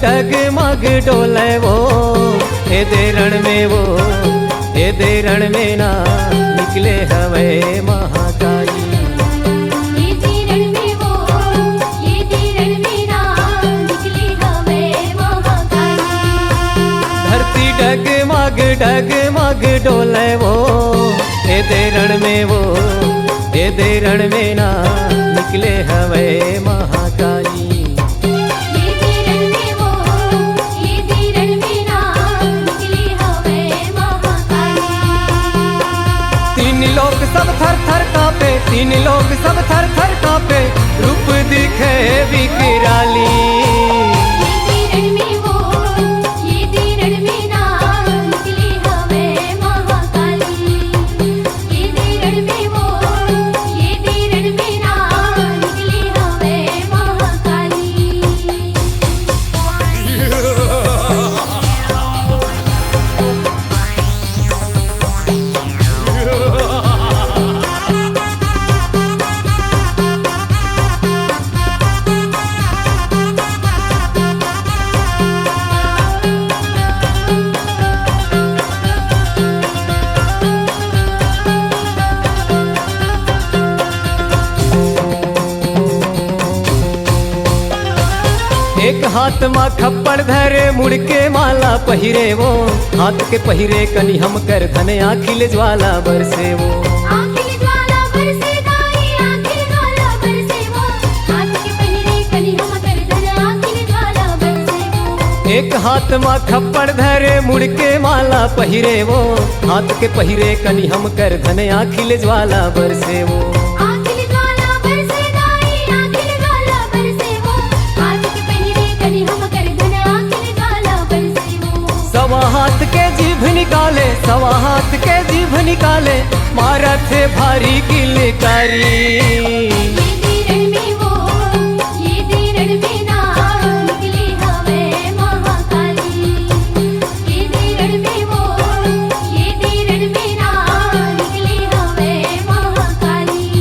डगमग डोले वो, हे दे रण में वो, हे दे रण में ना निकले हवे महाकाली। ये दे रण में वो, ये दे रण में ना निकले हवे महाकाली। धरती डगमग डगमग डोले वो, हे दे रण में वो, हे दे रण में ना निकले हवे महाकाली। लोग सब थर थर कांपे, तीन लोग सब थर थर कांपे, रूप दिखे विकराली। ये दे रण में वो, ये दे रण में ना निकले हवे महाकाली। ये दे रण में वो, ये दे रण में ना निकले हवे महाकाली। एक हाथ मा खप्पड़ धरे, मुड़ के माला पहिरे वो, हाथ के पहिरे कनी हम कर धन आखिल ज्वाला बरसे वो। आखिल ज्वाला बरसे दाई, आखिल ज्वाला बरसे वो, हाथ के पहिरे कनी हम कर धन आखिल ज्वाला बरसे वो। एक हाथ मा खप्पड़ धरे, मुड़ के माला पहिरे वो, हाथ के पहिरे कनी हम कर धन आखिल ज्वाला बरसे वो। सवा हाथ के जीभ निकाले, सवा हाथ के जीभ निकाले, मारा थे भारी किलकारी। ये दे रण में वो, ये दे रण में ना निकले हवे महाकाली। ये दे रण में वो, ये दे रण में ना निकले हवे महाकाली।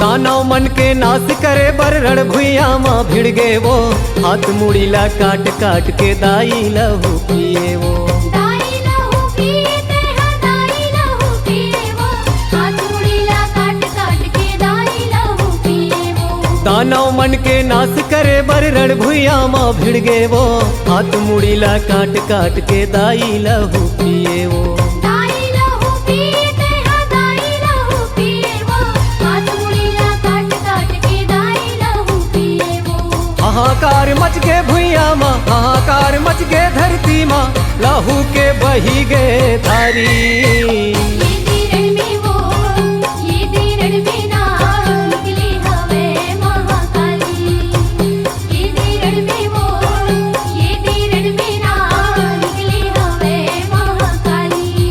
दानव मन के नाश करे बर रण भुइया माँ भिड़ गए वो, हाथ मुड़ीला काट काट के दाई लहू पिए वो। दाई लहू पिए ते हाँ दाई लहू पिए वो, हाथ मुड़ीला काट काट के दाई लहू पिए वो। दानव मन के नाश करे बर रण भुइया माँ भिड़ गए वो, हाथ मुड़ीला काट काट के दाई लहू पिए वो। हाहाकार मच गए भुइया माँ, हाहाकार मच गए धरती माँ, लहू के बही गए धारी। ये दे रण में वो, ये दे रण में ना निकले हवे महाकाली। ये दे रण में वो, ये दे रण में ना निकले हवे महाकाली।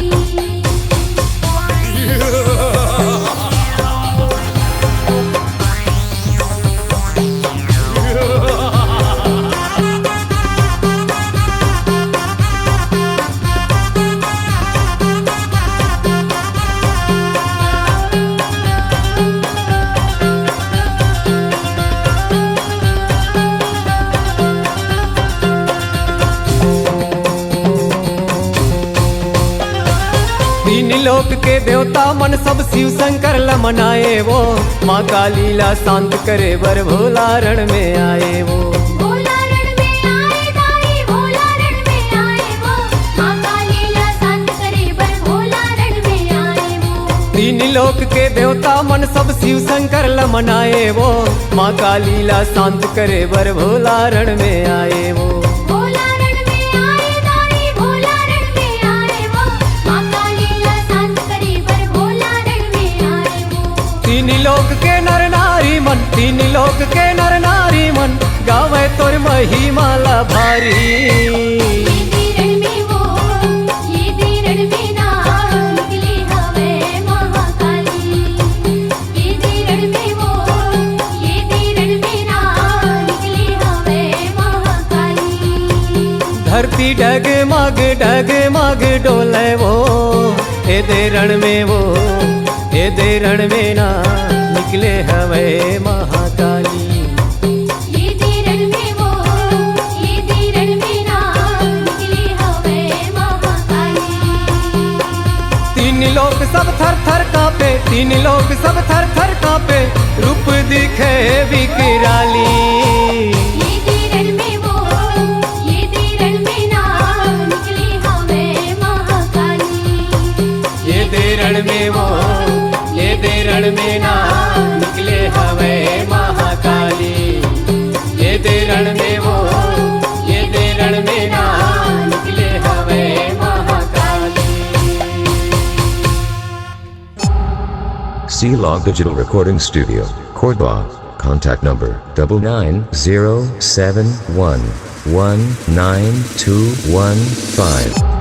तीन लोक के देवता मन सब शिव शंकर ला मनाए वो, माँ का लीला शांत करे बर भोला रण में आए वो। भोला रण में आए दाई, भोला रण में आए वो, माँ का लीला शांत करे बर भोला रण में आए वो। तीन लोक के देवता मन सब शिव शंकर ला मनाए वो, माँ का लीला शांत करे बर भोला रण में आए वो। तीन लोक के नर नारी मन, तीन लोक के नर नारी मन, गावे तोर महिमाला भारी। ये दे रण में वो, ये दे रण में ना निकले हवे महाकाली। ये दे रण में वो, ये दे रण में ना निकले हवे महाकाली। धरती डगमग डगमग डोले वो, ए दे रण में वो, ए दे रण में ना निकले हवे महाकाली। ये दे रण में वो, ये दे रण में ना निकले हवे महाकाली। तीन लोग सब थर थर कांपे, तीन लोग सब थर थर कांपे, रूप दिखे विकराली। ये दे रण में वो, ये दे रण में ना निकले हवे महाकाली। ये दे रण में वो, ये दे रण में ना निकले हवे महाकाली। ये दे रण में वो, ये दे रण में ना निकले हवे Mahakali. C-Log Digital Recording Studio, Cordoba. Contact number 99071192115.